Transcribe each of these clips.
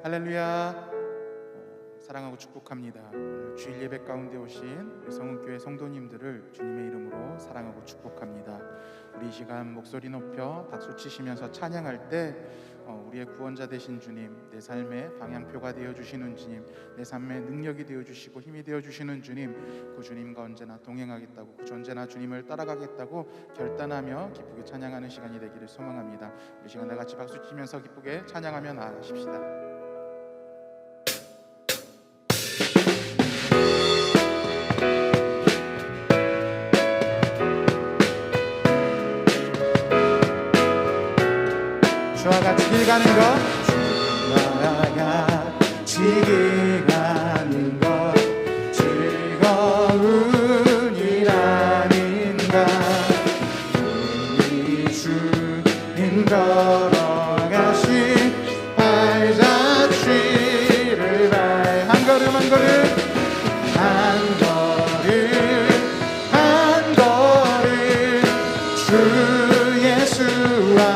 할렐루야. 사랑하고 축복합니다. 오늘 주일 예배 가운데 오신 우리 성은교회 성도님들을 주님의 이름으로 사랑하고 축복합니다. 우리 이 시간 목소리 높여 박수 치시면서 찬양할 때 우리의 구원자 되신 주님, 내 삶의 방향표가 되어주시는 주님, 내 삶의 능력이 되어주시고 힘이 되어주시는 주님, 그 주님과 언제나 동행하겠다고, 그 언제나 주님을 따라가겠다고 결단하며 기쁘게 찬양하는 시간이 되기를 소망합니다. 이 시간 다 같이 박수 치면서 기쁘게 찬양하며 나아가십시다. 주와 같이 길 가는 것, 주와 같이 길 가는 것 즐거운이라는가. 우리 주님 걸어가신 발자취를 한 걸음 한 걸음 한 걸음 한 걸음 주 예수와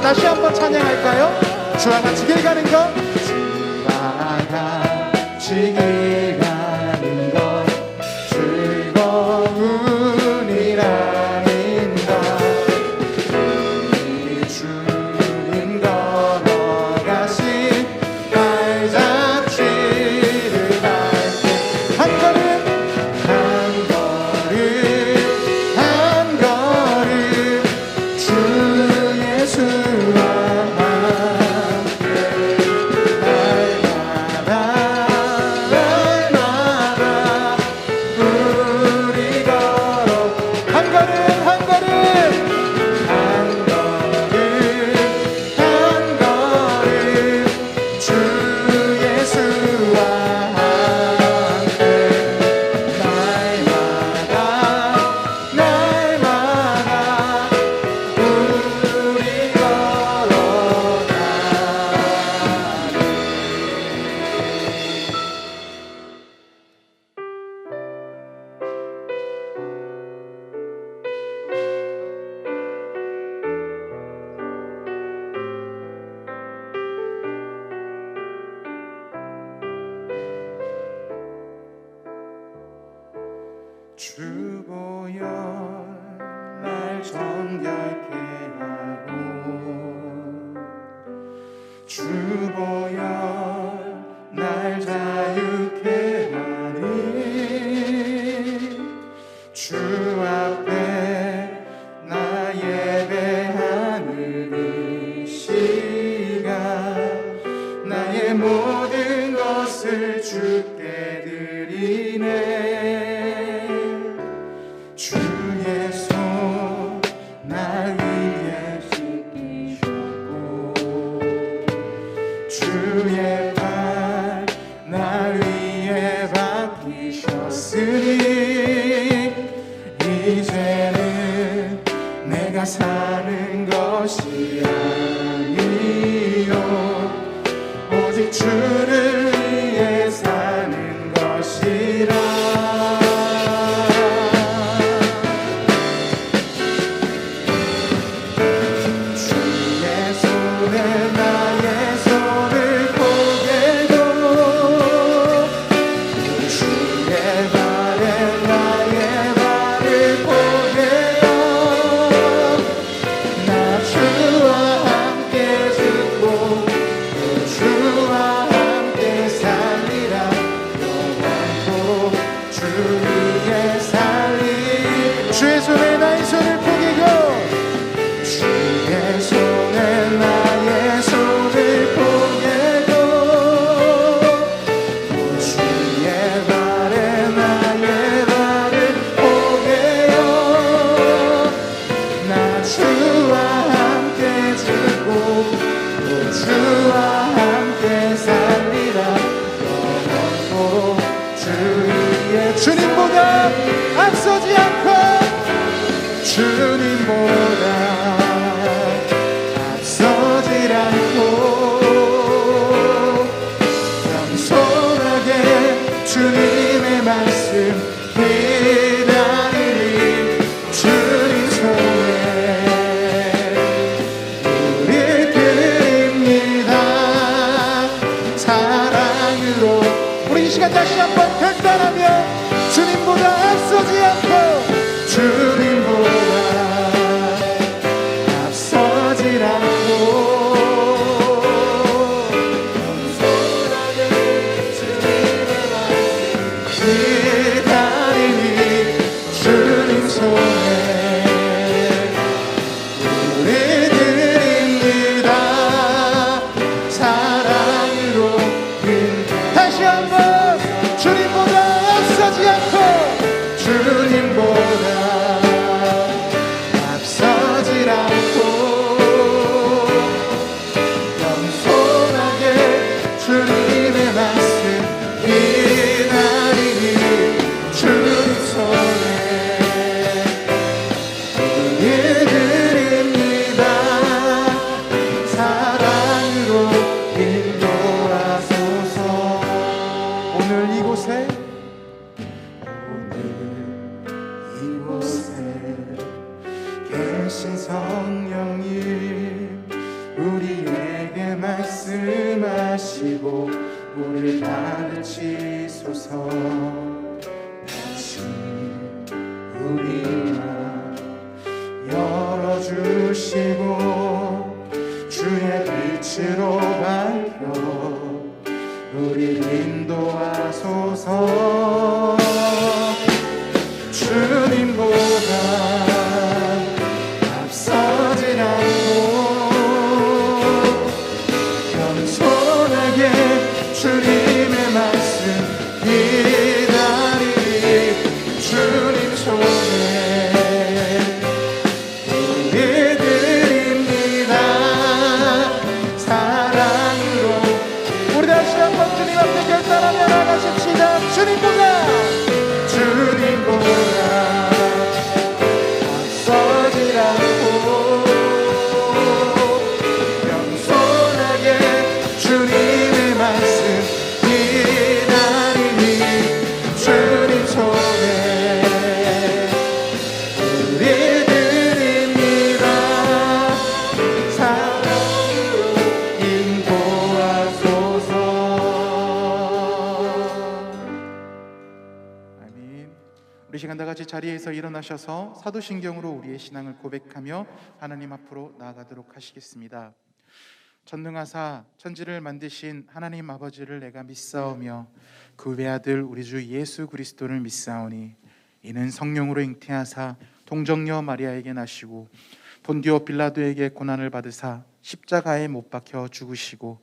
다시 한번 찬양할까요? 주와 같이 길 가는 것, 주와 같이 길 가는 것 즐거운이라는가. 우리 주님 걸어가신 발자취를 밟게 한 걸음 한 걸음 한 걸음 주 예수와 함께 날마다 주의 발 나 위에 박히셨으니 이제는 내가 사는 것이 아니요 오직 주를 위해 사는 것이라. 주의 손에 나의 손을 포개고 주의 발에 나의 발을 포개어 나 주와 함께 죽고 또 주와 함께 살리라. 영원토록 주 위에 살리. 주의 손에 나의 손을 포개고 주의 손에 나의 손을 포개고 또 주의 발에 나의 발을 포개어 나 주와 함께 죽고 또 주와 함께 살리라. 영원토록 주 위에 주님보다 앞서지 않고 주님보다 앞서질 않고 겸손하게 주님의 말씀 기다리니 주님 손에 우리 드립니다. 사랑으로 우리 이 시간 다시 한번 결단하며 주님보다 앞서지 않고 주님보다 앞서질 않고 겸손하게 주님의 말씀 기다리니 주님 손에 우리 드립니다. 사랑으로 다시 한번 주님보다 앞서지 않고 주님보다 앞서질 않고 겸손하게 주님의 말씀 기다리니 주님 손에 우리 드립니다. 사랑으로 인도하소서. 오늘 이곳에 계신 성령님 우리에게 말씀하시고 우리를 가르치소서. 다시 우리 맘 열어주시고 주의 빛으로 밝혀 우리를 인도하소서. 주님보다 앞서질 않고 겸손하게 주님의 말씀 기다리니 주님 손에 우리 드립니다. 사랑으로 우리 다시 한번 주님 앞에 결단하며 나가십시다. 주님보다 앞서질 않고 겸손하게 주님의 말씀 기다리니 주님 손에 우리 드립니다. 사랑으로 인도하소서. 아멘. 우리 시간 다 같이 자리에서 일어나셔서 사도신경으로 우리의 신앙을 고백하며 하나님 앞으로 나아가도록 하시겠습니다. 전능하사 천지를 만드신 하나님 아버지를 내가 믿사오며 그 외아들 우리 주 예수 그리스도를 믿사오니 이는 성령으로 잉태하사 동정녀 마리아에게 나시고 본디오 빌라도에게 고난을 받으사 십자가에 못 박혀 죽으시고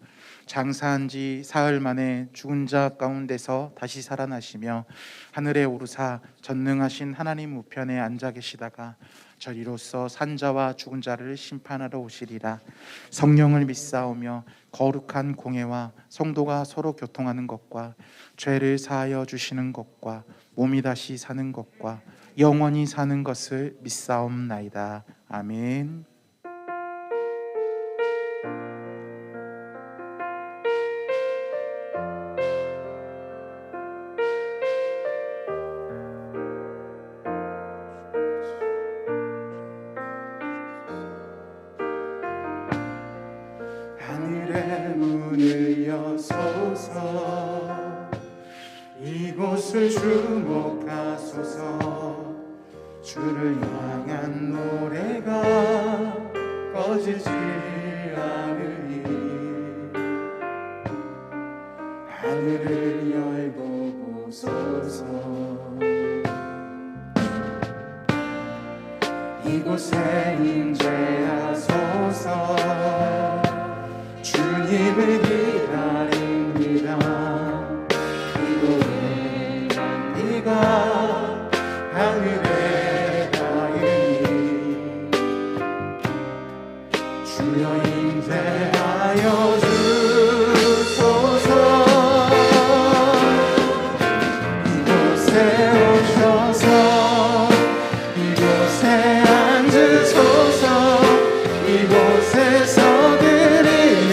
장사한 지 사흘 만에 죽은 자 가운데서 다시 살아나시며 하늘에 오르사 전능하신 하나님 우편에 앉아 계시다가 저리로서 산자와 죽은 자를 심판하러 오시리라. 성령을 믿사오며 거룩한 공회와 성도가 서로 교통하는 것과 죄를 사하여 주시는 것과 몸이 다시 사는 것과 영원히 사는 것을 믿사옵나이다. 아멘. 하늘의 문을 여소서, 이곳을 주목하소서. 주를 향한 노래가 꺼지지 않으니 하늘을 열고 보소서. 이곳에 임재하소서. 주님을 기다립니다. 기도의 비가 하늘에 닿으니 주여 임재하여 주소서. 이곳에 오셔서 이곳에 앉으소서. 이곳에서 드리는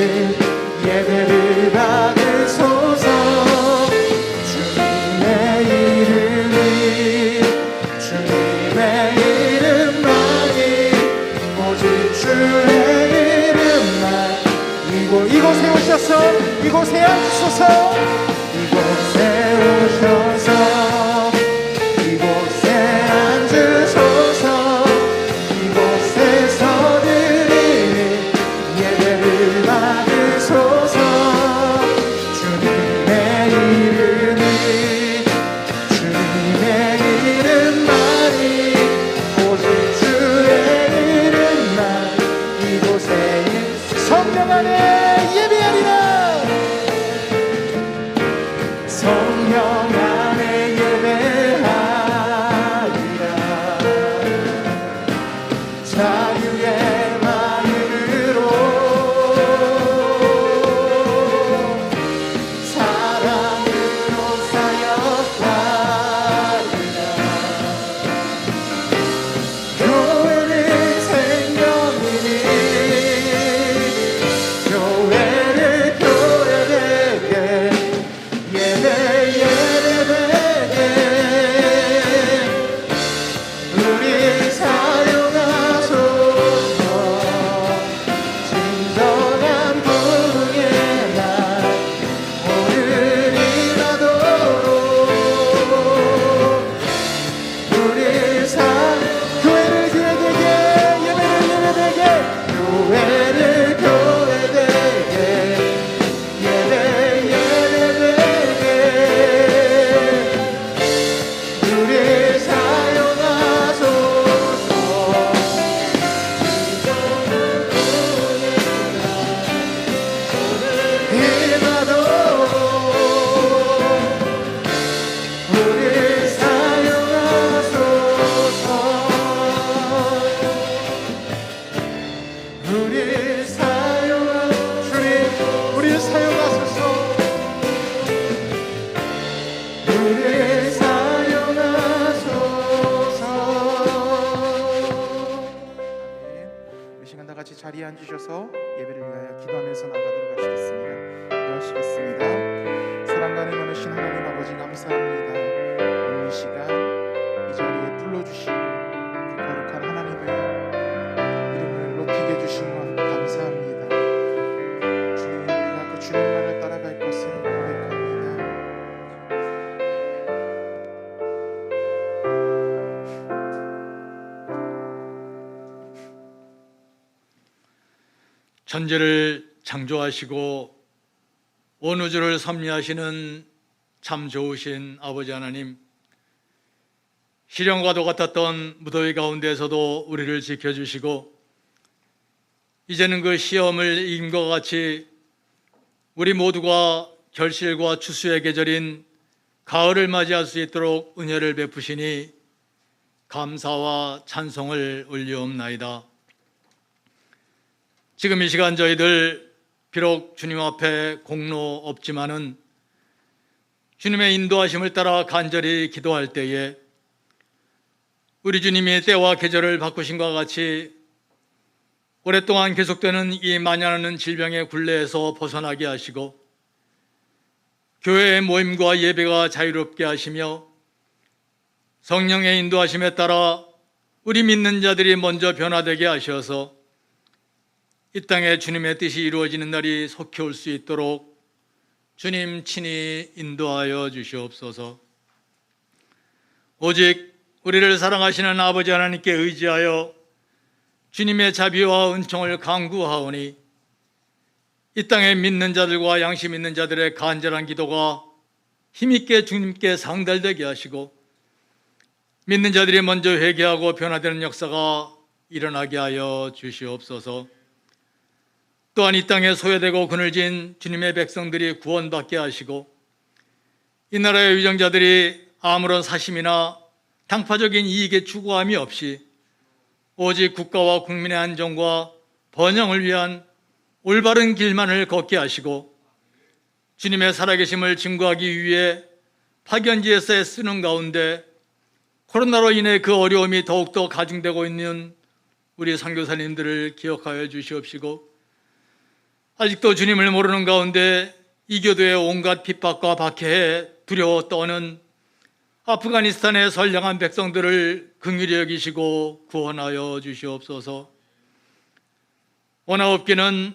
예배를 받으소서. 주님의 이름만이 오직 주의 이름만. 이곳에 오셔서 이곳에 앉으소서. 이곳에 오셔서 이곳에 앉으소서. 이곳에서 드리는 예배를 받으소서. 주님의 이름만이 오직 주의 이름만. 이곳에 성령 안에 예배하리라. 성령 안에 예배하리라. 자유의 마음으로 사랑으로 사역하리라. 교회는 생명이니 교회를 교회되게 예배되게 우리 사용하소서. 진정한 부흥의 날 오늘이라도록 우리 교회를 교회되게 예배되게 교회를 교회되게 예배되게 우리 사용하소서. 이마도록 우리 사용하소서. 우리 사용하소서. 우리 사용하소서. 우리 시간 다 같이 자리에 앉으셔서 예배를 위하여 기도하면서 나가도록 하시겠습니다. 기도하시겠습니다. 사랑과 은혜 많으신 하나님 아버지 감사합니다. 오늘 이 시간 이 자리에 불러주신 그 거룩한 하나님의 이름을 높이게 해주신 것 감사합니다. 주님, 우리가 그 주님만을 따라갈 것을 고백합니다. 천지를 창조하시고 온 우주를 섭리하시는 참 좋으신 아버지 하나님, 시련과도 같았던 무더위 가운데에서도 우리를 지켜주시고 이제는 그 시험을 이긴 것 같이 우리 모두가 결실과 추수의 계절인 가을을 맞이할 수 있도록 은혜를 베푸시니 감사와 찬송을 올리옵나이다. 지금 이 시간 저희들 비록 주님 앞에 공로 없지만은 주님의 인도하심을 따라 간절히 기도할 때에 우리 주님이 때와 계절을 바꾸신과 같이 오랫동안 계속되는 이 만연하는 질병의 굴레에서 벗어나게 하시고 교회의 모임과 예배가 자유롭게 하시며 성령의 인도하심에 따라 우리 믿는 자들이 먼저 변화되게 하셔서 이 땅에 주님의 뜻이 이루어지는 날이 속히 올 수 있도록 주님 친히 인도하여 주시옵소서. 오직 우리를 사랑하시는 아버지 하나님께 의지하여 주님의 자비와 은총을 간구하오니 이 땅에 믿는 자들과 양심 있는 자들의 간절한 기도가 힘있게 주님께 상달되게 하시고 믿는 자들이 먼저 회개하고 변화되는 역사가 일어나게 하여 주시옵소서. 또한 이 땅에 소외되고 그늘진 주님의 백성들이 구원받게 하시고 이 나라의 위정자들이 아무런 사심이나 당파적인 이익의 추구함이 없이 오직 국가와 국민의 안정과 번영을 위한 올바른 길만을 걷게 하시고 주님의 살아계심을 증거하기 위해 파견지에서 애쓰는 가운데 코로나로 인해 그 어려움이 더욱더 가중되고 있는 우리 선교사님들을 기억하여 주시옵시고 아직도 주님을 모르는 가운데 이교도의 온갖 핍박과 박해에 두려워 떠는 아프가니스탄의 선량한 백성들을 긍휼히 여기시고 구원하여 주시옵소서. 원하옵기는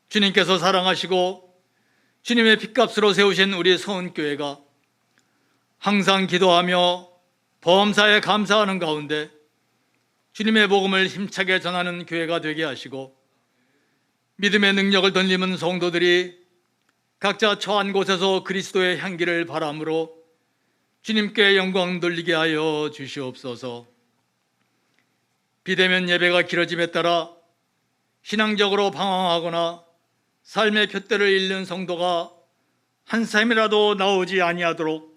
주님께서 사랑하시고 주님의 핏값으로 세우신 우리 서은교회가 항상 기도하며 범사에 감사하는 가운데 주님의 복음을 힘차게 전하는 교회가 되게 하시고 믿음의 능력을 덧입은 성도들이 각자 처한 곳에서 그리스도의 향기를 바람으로 주님께 영광 돌리게 하여 주시옵소서. 비대면 예배가 길어짐에 따라 신앙적으로 방황하거나 삶의 둯대를 잃는 성도가 한 사람이라도 나오지 아니하도록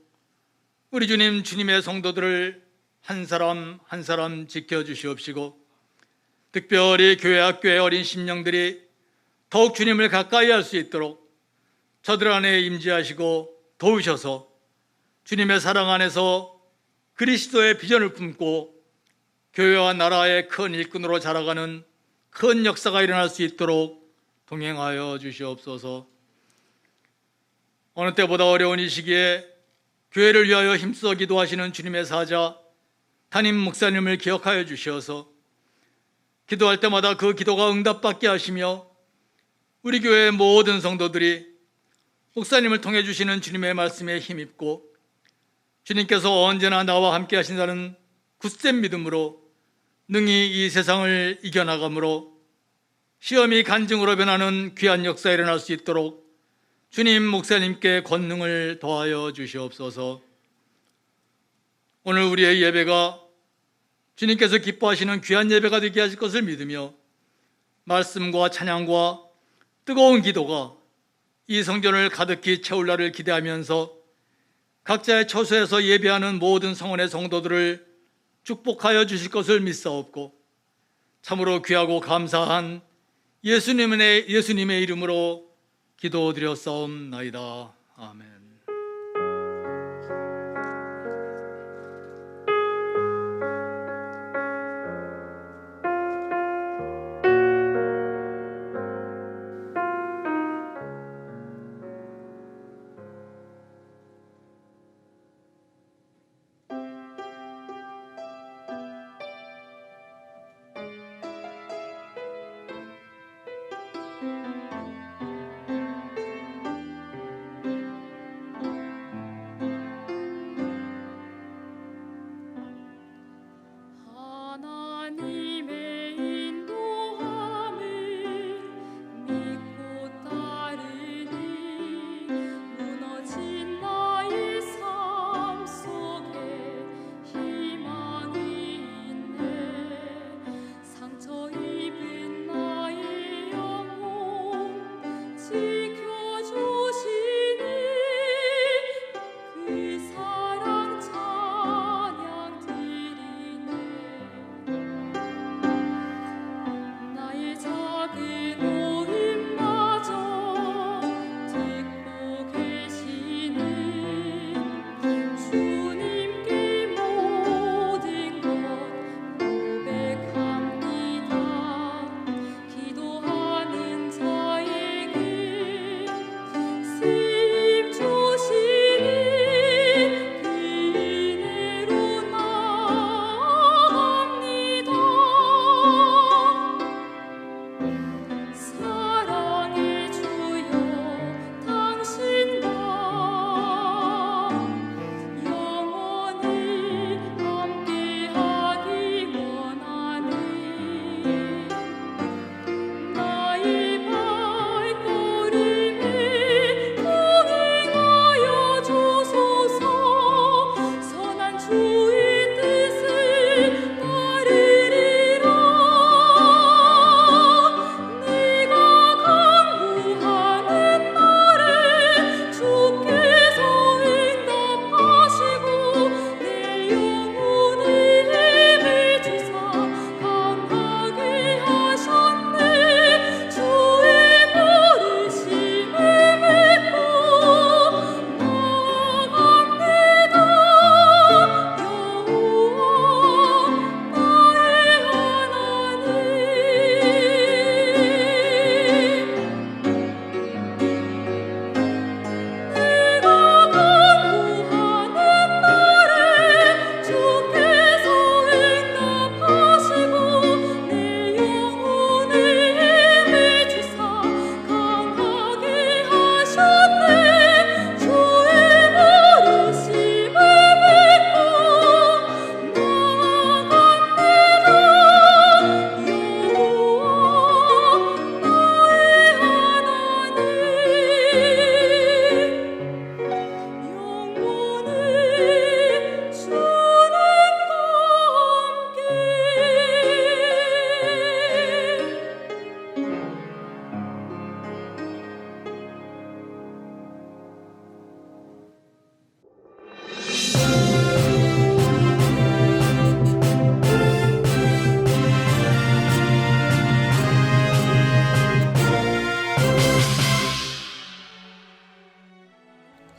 우리 주님 주님의 성도들을 한 사람 한 사람 지켜주시옵시고 특별히 교회 학교의 어린 심령들이 더욱 주님을 가까이 할 수 있도록 저들 안에 임재하시고 도우셔서 주님의 사랑 안에서 그리스도의 비전을 품고 교회와 나라의 큰 일꾼으로 자라가는 큰 역사가 일어날 수 있도록 동행하여 주시옵소서. 어느 때보다 어려운 이 시기에 교회를 위하여 힘써 기도하시는 주님의 사자 담임 목사님을 기억하여 주셔서 기도할 때마다 그 기도가 응답받게 하시며 우리 교회의 모든 성도들이 목사님을 통해 주시는 주님의 말씀에 힘입고 주님께서 언제나 나와 함께 하신다는 굳센 믿음으로 능히 이 세상을 이겨나가므로 시험이 간증으로 변하는 귀한 역사 일어날 수 있도록 주님 목사님께 권능을 더하여 주시옵소서. 오늘 우리의 예배가 주님께서 기뻐하시는 귀한 예배가 되게 하실 것을 믿으며 말씀과 찬양과 뜨거운 기도가 이 성전을 가득히 채울 날을 기대하면서 각자의 처소에서 예배하는 모든 성원의 성도들을 축복하여 주실 것을 믿사옵고 참으로 귀하고 감사한 예수님의 이름으로 기도드렸사옵나이다. 아멘.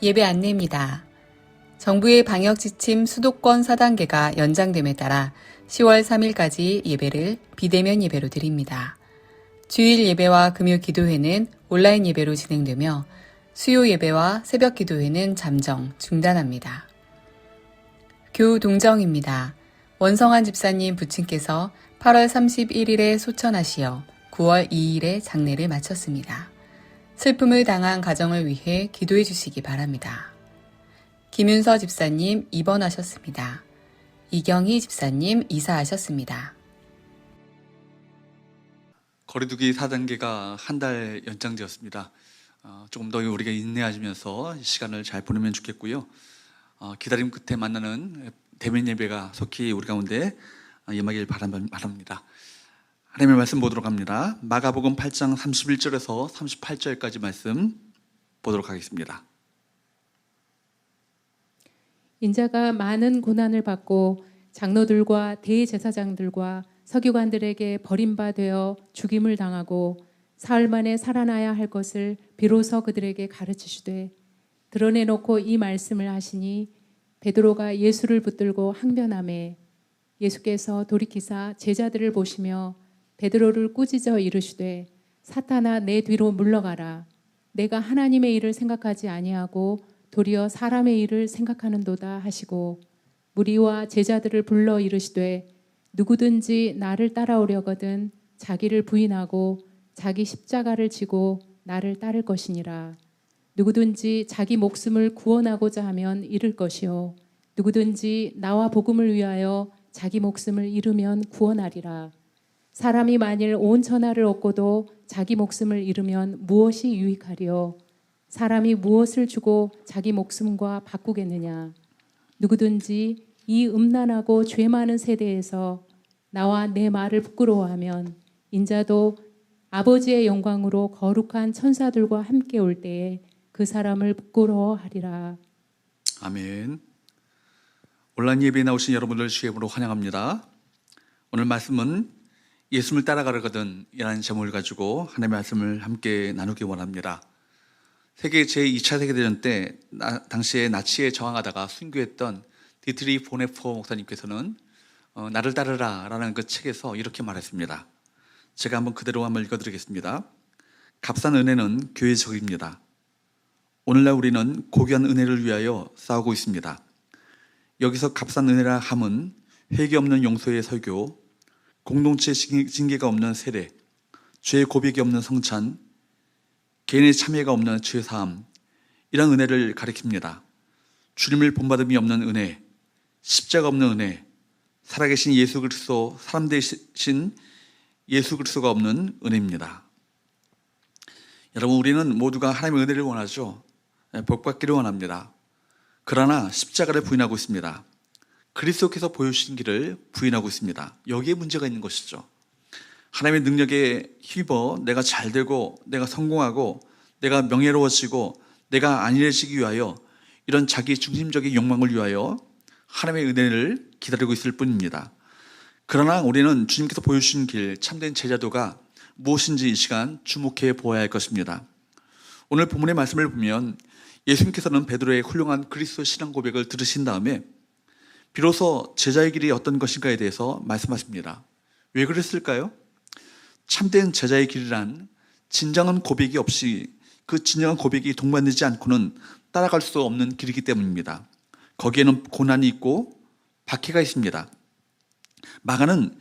예배 안내입니다. 정부의 방역 지침 수도권 4단계가 연장됨에 따라 10월 3일까지 예배를 비대면 예배로 드립니다. 주일 예배와 금요 기도회는 온라인 예배로 진행되며 수요 예배와 새벽 기도회는 잠정 중단합니다. 교동정입니다. 원성한 집사님 부친께서 8월 31일에 소천하시어 9월 2일에 장례를 마쳤습니다. 슬픔을 당한 가정을 위해 기도해 주시기 바랍니다. 김윤서 집사님 입원하셨습니다. 이경희 집사님 이사하셨습니다. 거리두기 4단계가 한 달 연장되었습니다. 조금 더 우리가 인내하시면서 시간을 잘 보내면 좋겠고요. 기다림 끝에 만나는 대면 예배가 속히 우리 가운데 임하길 바랍니다. 하나님의 말씀 보도록 합니다. 마가복음 8장 31절에서 38절까지 말씀 보도록 하겠습니다. 인자가 많은 고난을 받고 장로들과 대제사장들과 서기관들에게 버림받아 죽임을 당하고 사흘 만에 살아나야 할 것을 비로소 그들에게 가르치시되 드러내놓고 이 말씀을 하시니 베드로가 예수를 붙들고 항변하매 예수께서 돌이키사 제자들을 보시며 베드로를 꾸짖어 이르시되 사탄아 내 뒤로 물러가라. 내가 하나님의 일을 생각하지 아니하고 도리어 사람의 일을 생각하는도다 하시고 무리와 제자들을 불러 이르시되 누구든지 나를 따라오려거든 자기를 부인하고 자기 십자가를 지고 나를 따를 것이니라. 누구든지 자기 목숨을 구원하고자 하면 잃을 것이요 누구든지 나와 복음을 위하여 자기 목숨을 잃으면 구원하리라. 사람이 만일 온 천하를 얻고도 자기 목숨을 잃으면 무엇이 유익하리요? 사람이 무엇을 주고 자기 목숨과 바꾸겠느냐? 누구든지 이 음란하고 죄 많은 세대에서 나와 내 말을 부끄러워하면 인자도 아버지의 영광으로 거룩한 천사들과 함께 올 때에 그 사람을 부끄러워하리라. 아멘. 온라인 예배에 나오신 여러분들 주의 이름으로 환영합니다. 오늘 말씀은 예수님을 따라가려거든 이라는 제목을 가지고 하나님의 말씀을 함께 나누기 원합니다. 세계 제2차 세계대전 때 당시에 나치에 저항하다가 순교했던 디트리 보네포 목사님께서는 나를 따르라 라는 그 책에서 이렇게 말했습니다. 제가 한번 그대로 한번 읽어드리겠습니다. 값싼 은혜는 교회의 적입니다. 오늘날 우리는 고귀한 은혜를 위하여 싸우고 있습니다. 여기서 값싼 은혜라 함은 회개 없는 용서의 설교, 공동체 징계가 없는 세례, 죄의 고백이 없는 성찬, 개인의 참여가 없는 죄사함, 이런 은혜를 가리킵니다. 주님을 본받음이 없는 은혜, 십자가 없는 은혜, 살아계신 예수 그리스도, 사람 되신 예수 그리스도가 없는 은혜입니다. 여러분, 우리는 모두가 하나님의 은혜를 원하죠. 복받기를 원합니다. 그러나 십자가를 부인하고 있습니다. 그리스도께서 보여주신 길을 부인하고 있습니다. 여기에 문제가 있는 것이죠. 하나님의 능력에 힘입어 내가 잘되고 내가 성공하고 내가 명예로워지고 내가 안일해지기 위하여 이런 자기 중심적인 욕망을 위하여 하나님의 은혜를 기다리고 있을 뿐입니다. 그러나 우리는 주님께서 보여주신 길, 참된 제자도가 무엇인지 이 시간 주목해 보아야 할 것입니다. 오늘 본문의 말씀을 보면 예수님께서는 베드로의 훌륭한 그리스도 신앙 고백을 들으신 다음에 비로소 제자의 길이 어떤 것인가에 대해서 말씀하십니다. 왜 그랬을까요? 참된 제자의 길이란 진정한 고백이 없이 그 진정한 고백이 동반되지 않고는 따라갈 수 없는 길이기 때문입니다. 거기에는 고난이 있고 박해가 있습니다. 마가는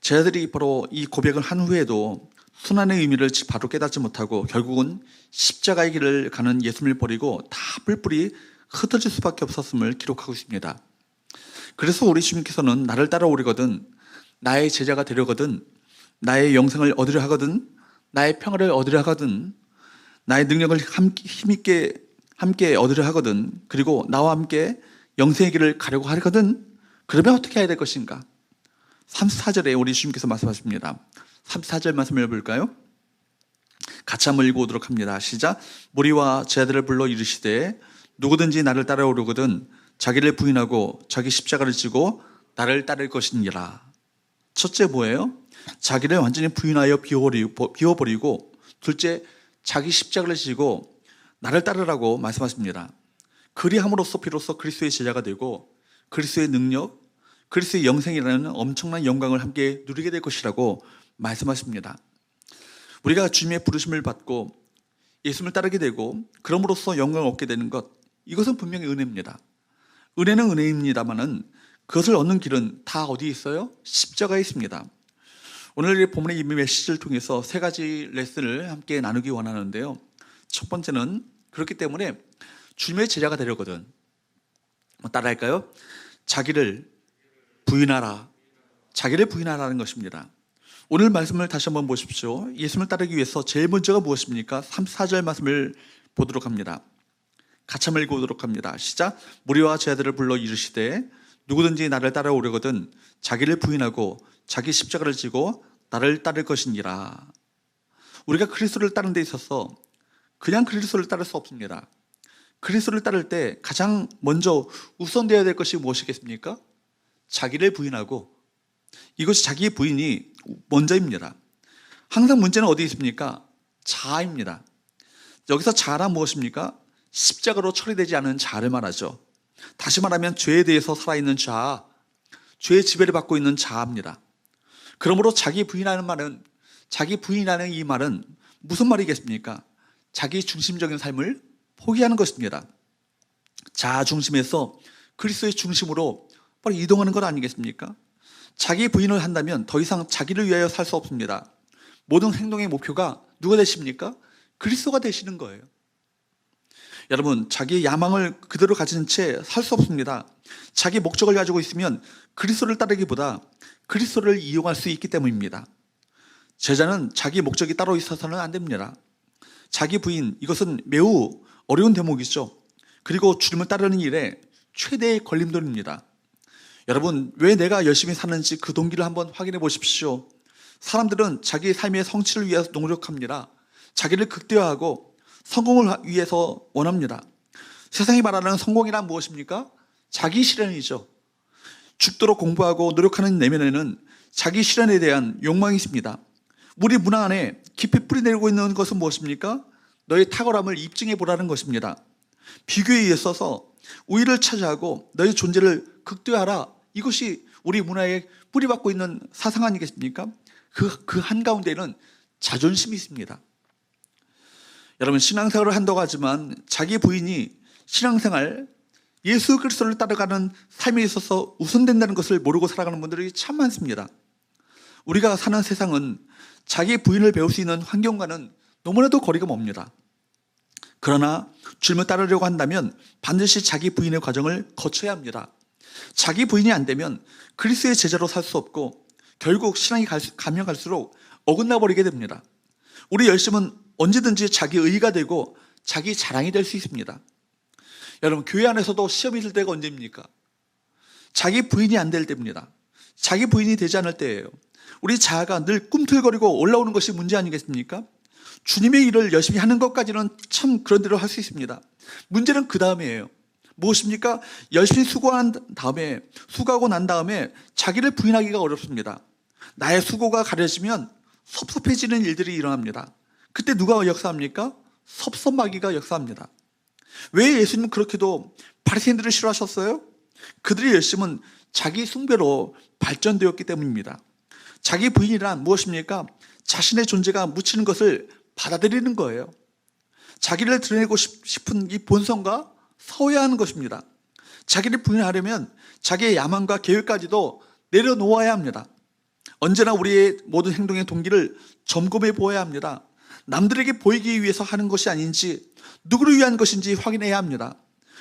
제자들이 바로 이 고백을 한 후에도 순환의 의미를 바로 깨닫지 못하고 결국은 십자가의 길을 가는 예수님을 버리고 다 뿔뿔이 흩어질 수밖에 없었음을 기록하고 있습니다. 그래서 우리 주님께서는 나를 따라오려거든, 나의 제자가 되려거든, 나의 영생을 얻으려 하거든, 나의 평화를 얻으려 하거든, 나의 능력을 힘있게 함께 얻으려 하거든, 그리고 나와 함께 영생의 길을 가려고 하거든. 그러면 어떻게 해야 될 것인가? 34절에 우리 주님께서 말씀하십니다. 34절 말씀을 읽어볼까요? 같이 한번 읽어보도록 합니다. 시작. 무리와 제자들을 불러 이르시되 누구든지 나를 따라오려거든 자기를 부인하고 자기 십자가를 지고 나를 따를 것이니라. 첫째 뭐예요? 자기를 완전히 부인하여 비워버리고, 둘째 자기 십자가를 지고 나를 따르라고 말씀하십니다. 그리함으로써 비로소 그리스도의 제자가 되고 그리스도의 능력, 그리스도의 영생이라는 엄청난 영광을 함께 누리게 될 것이라고 말씀하십니다. 우리가 주님의 부르심을 받고 예수님을 따르게 되고 그럼으로써 영광을 얻게 되는 것, 이것은 분명히 은혜입니다. 은혜는 은혜입니다만은 그것을 얻는 길은 다 어디에 있어요? 십자가에 있습니다. 오늘 이 본문의 이 메시지를 통해서 세 가지 레슨을 함께 나누기 원하는데요. 첫 번째는 그렇기 때문에 주님의 제자가 되려거든 따라할까요? 자기를 부인하라. 자기를 부인하라는 것입니다. 오늘 말씀을 다시 한번 보십시오. 예수님을 따르기 위해서 제일 먼저가 무엇입니까? 34절 말씀을 보도록 합니다. 같이 한번 읽어보도록 합니다. 시작. 무리와 제자들을 불러 이르시되 누구든지 나를 따라오려거든 자기를 부인하고 자기 십자가를 지고 나를 따를 것이니라. 우리가 그리스도를 따르는 데 있어서 그냥 그리스도를 따를 수 없습니다. 그리스도를 따를 때 가장 먼저 우선되어야 될 것이 무엇이겠습니까? 자기를 부인하고, 이것이 자기의 부인이 먼저입니다. 항상 문제는 어디 있습니까? 자아입니다. 여기서 자아란 무엇입니까? 십자가로 처리되지 않은 자아를 말하죠. 다시 말하면 죄에 대해서 살아있는 자아, 죄의 지배를 받고 있는 자아입니다. 그러므로 자기 부인하는 이 말은 무슨 말이겠습니까? 자기 중심적인 삶을 포기하는 것입니다. 자아 중심에서 그리스도의 중심으로 바로 이동하는 것 아니겠습니까? 자기 부인을 한다면 더 이상 자기를 위하여 살 수 없습니다. 모든 행동의 목표가 누가 되십니까? 그리스도가 되시는 거예요. 여러분, 자기의 야망을 그대로 가진 채 살 수 없습니다. 자기 목적을 가지고 있으면 그리스도를 따르기보다 그리스도를 이용할 수 있기 때문입니다. 제자는 자기 목적이 따로 있어서는 안 됩니다. 자기 부인, 이것은 매우 어려운 대목이죠. 그리고 주님을 따르는 일에 최대의 걸림돌입니다. 여러분, 왜 내가 열심히 사는지 그 동기를 한번 확인해 보십시오. 사람들은 자기의 삶의 성취를 위해서 노력합니다. 자기를 극대화하고 성공을 위해서 원합니다. 세상이 말하는 성공이란 무엇입니까? 자기 실현이죠. 죽도록 공부하고 노력하는 내면에는 자기 실현에 대한 욕망이 있습니다. 우리 문화 안에 깊이 뿌리내리고 있는 것은 무엇입니까? 너의 탁월함을 입증해 보라는 것입니다. 비교에 있어서 우위를 차지하고 너의 존재를 극대화하라. 이것이 우리 문화에 뿌리박고 있는 사상 아니겠습니까? 그 한가운데는 자존심이 있습니다. 여러분, 신앙생활을 한다고 하지만 자기 부인이 신앙생활, 예수 그리스도를 따라가는 삶에 있어서 우선된다는 것을 모르고 살아가는 분들이 참 많습니다. 우리가 사는 세상은 자기 부인을 배울 수 있는 환경과는 너무나도 거리가 멉니다. 그러나 주님을 따르려고 한다면 반드시 자기 부인의 과정을 거쳐야 합니다. 자기 부인이 안 되면 그리스도의 제자로 살 수 없고 결국 신앙이 가면 갈수록 어긋나 버리게 됩니다. 우리 열심은 언제든지 자기 의의가 되고 자기 자랑이 될 수 있습니다. 여러분, 교회 안에서도 시험이 들 때가 언제입니까? 자기 부인이 안 될 때입니다. 자기 부인이 되지 않을 때예요. 우리 자아가 늘 꿈틀거리고 올라오는 것이 문제 아니겠습니까? 주님의 일을 열심히 하는 것까지는 참 그런 대로 할 수 있습니다. 문제는 그 다음이에요. 무엇입니까? 열심히 수고하고 난 다음에 자기를 부인하기가 어렵습니다. 나의 수고가 가려지면 섭섭해지는 일들이 일어납니다. 그때 누가 역사합니까? 섭섭마귀가 역사합니다. 왜 예수님은 그렇게도 바리새인들을 싫어하셨어요? 그들의 열심은 자기 숭배로 발전되었기 때문입니다. 자기 부인이란 무엇입니까? 자신의 존재가 묻히는 것을 받아들이는 거예요. 자기를 드러내고 싶은 이 본성과 서야 하는 것입니다. 자기를 부인하려면 자기의 야망과 계획까지도 내려놓아야 합니다. 언제나 우리의 모든 행동의 동기를 점검해 보아야 합니다. 남들에게 보이기 위해서 하는 것이 아닌지, 누구를 위한 것인지 확인해야 합니다.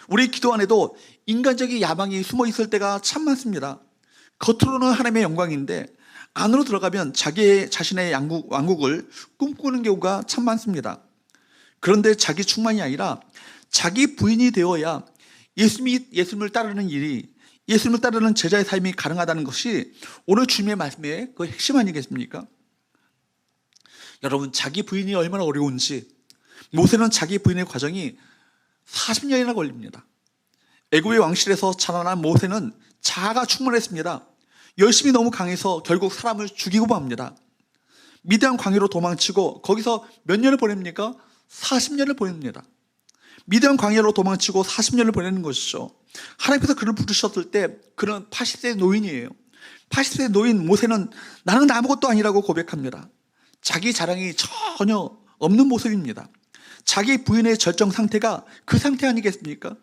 우리 기도 안에도 인간적인 야망이 숨어 있을 때가 참 많습니다. 겉으로는 하나님의 영광인데 안으로 들어가면 자신의 왕국을 꿈꾸는 경우가 참 많습니다. 그런데 자기 충만이 아니라 자기 부인이 되어야 예수님을 따르는 일이, 예수님을 따르는 제자의 삶이 가능하다는 것이 오늘 주님의 말씀의 그 핵심 아니겠습니까? 여러분, 자기 부인이 얼마나 어려운지, 모세는 자기 부인의 과정이 40년이나 걸립니다. 애굽의 왕실에서 자라난 모세는 자아가 충만했습니다. 열심히 너무 강해서 결국 사람을 죽이고 맙니다. 미디안 광야로 도망치고 거기서 몇 년을 보냅니까? 40년을 보냅니다. 미디안 광야로 도망치고 40년을 보내는 것이죠. 하나님께서 그를 부르셨을 때 그는 80세 노인이에요. 80세 노인 모세는 나는 아무것도 아니라고 고백합니다. 자기 자랑이 전혀 없는 모습입니다. 자기 부인의 절정 상태가 그 상태 아니겠습니까?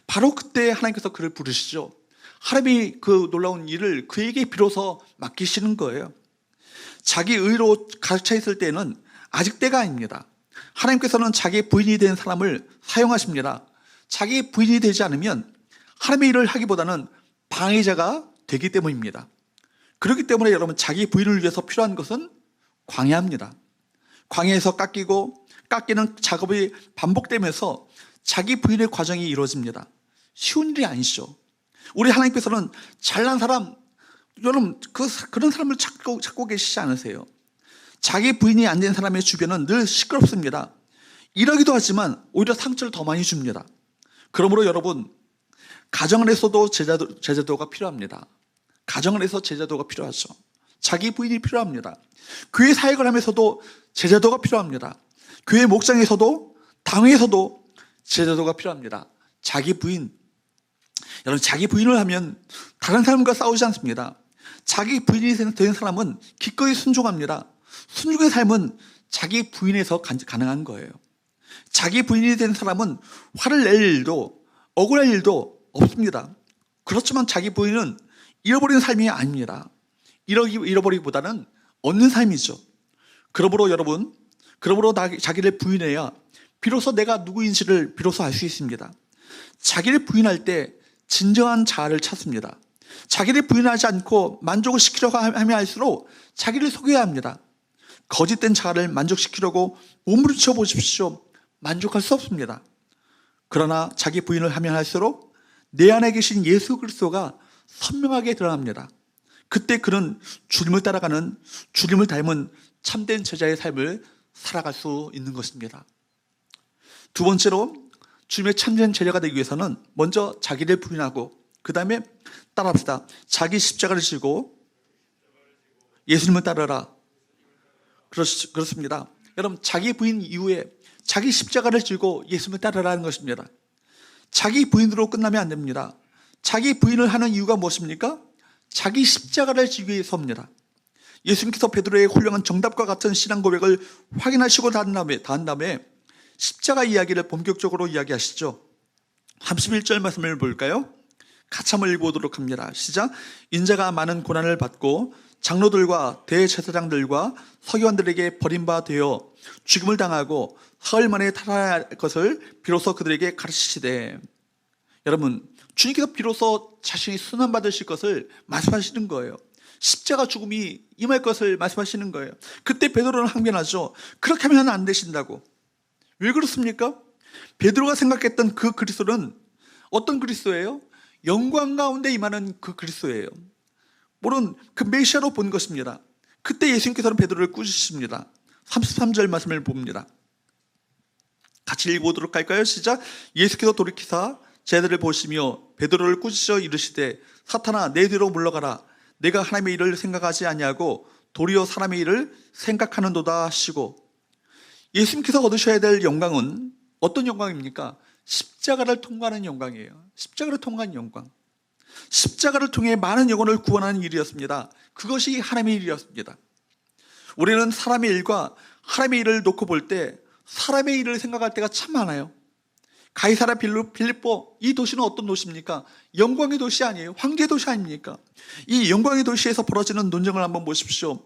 바로 그때 하나님께서 그를 부르시죠. 하나님이 그 놀라운 일을 그에게 비로소 맡기시는 거예요. 자기 의로 가득 차 있을 때는 아직 때가 아닙니다. 하나님께서는 자기 부인이 된 사람을 사용하십니다. 자기 부인이 되지 않으면 하나님의 일을 하기보다는 방해자가 되기 때문입니다. 그렇기 때문에 여러분, 자기 부인을 위해서 필요한 것은 광야입니다. 광야에서 깎이는 작업이 반복되면서 자기 부인의 과정이 이루어집니다. 쉬운 일이 아니죠. 우리 하나님께서는 잘난 사람, 여러분 그런 사람을 찾고 계시지 않으세요? 자기 부인이 안 된 사람의 주변은 늘 시끄럽습니다. 일하기도 하지만 오히려 상처를 더 많이 줍니다. 그러므로 여러분, 가정 안에서도 제자도가 필요합니다. 가정 안에서 제자도가 필요하죠. 자기 부인이 필요합니다. 교회 사역을 하면서도 제자도가 필요합니다. 교회 목장에서도 당회에서도 제자도가 필요합니다. 자기 부인, 여러분, 자기 부인을 하면 다른 사람과 싸우지 않습니다. 자기 부인이 된 사람은 기꺼이 순종합니다. 순종의 삶은 자기 부인에서 가능한 거예요. 자기 부인이 된 사람은 화를 낼 일도 억울할 일도 없습니다. 그렇지만 자기 부인은 잃어버린 삶이 아닙니다. 잃어버리기보다는 얻는 삶이죠. 그러므로 여러분, 자기를 부인해야 비로소 내가 누구인지를 비로소 알 수 있습니다. 자기를 부인할 때 진정한 자아를 찾습니다. 자기를 부인하지 않고 만족을 시키려고 하면 할수록 자기를 속여야 합니다. 거짓된 자아를 만족시키려고 몸부림쳐 보십시오. 만족할 수 없습니다. 그러나 자기 부인을 하면 할수록 내 안에 계신 예수 그리스도가 선명하게 드러납니다. 그때 그는 주님을 따라가는, 주님을 닮은 참된 제자의 삶을 살아갈 수 있는 것입니다. 두 번째로, 주님의 참된 제자가 되기 위해서는 먼저 자기를 부인하고 그 다음에 따라합시다. 자기 십자가를 지고 예수님을 따르라. 그렇습니다. 여러분, 자기 부인 이후에 자기 십자가를 지고 예수님을 따르라는 것입니다. 자기 부인으로 끝나면 안 됩니다. 자기 부인을 하는 이유가 무엇입니까? 자기 십자가를 지기 위해서입니다. 예수님께서 베드로의 훌륭한 정답과 같은 신앙 고백을 확인하시고 단 다음에 십자가 이야기를 본격적으로 이야기하시죠. 31절 말씀을 볼까요? 같이 한번 읽어보도록 합니다. 시작. 인자가 많은 고난을 받고 장로들과 대제사장들과 서기관들에게 버림받아 죽임을 당하고 사흘 만에 살아야 할 것을 비로소 그들에게 가르치시되. 여러분, 주님께서 비로소 자신이 순환받으실 것을 말씀하시는 거예요. 십자가 죽음이 임할 것을 말씀하시는 거예요. 그때 베드로는 항변하죠. 그렇게 하면 안 되신다고. 왜 그렇습니까? 베드로가 생각했던 그 그리스도는 어떤 그리스도예요? 영광 가운데 임하는 그 그리스도예요. 물론 그 메시아로 본 것입니다. 그때 예수님께서는 베드로를 꾸짖으십니다. 33절 말씀을 봅니다. 같이 읽어보도록 할까요? 시작. 예수께서 돌이키사 제자들을 보시며 베드로를 꾸짖어 이르시되 사탄아 내 뒤로 물러가라. 내가 하나님의 일을 생각하지 아니하고 도리어 사람의 일을 생각하는도다 하시고. 예수님께서 얻으셔야 될 영광은 어떤 영광입니까? 십자가를 통과하는 영광이에요. 십자가를 통과하는 영광. 십자가를 통해 많은 영혼을 구원하는 일이었습니다. 그것이 하나님의 일이었습니다. 우리는 사람의 일과 하나님의 일을 놓고 볼 때 사람의 일을 생각할 때가 참 많아요. 가이사랴 빌립보, 이 도시는 어떤 도시입니까? 영광의 도시 아니에요? 황제의 도시 아닙니까? 이 영광의 도시에서 벌어지는 논쟁을 한번 보십시오.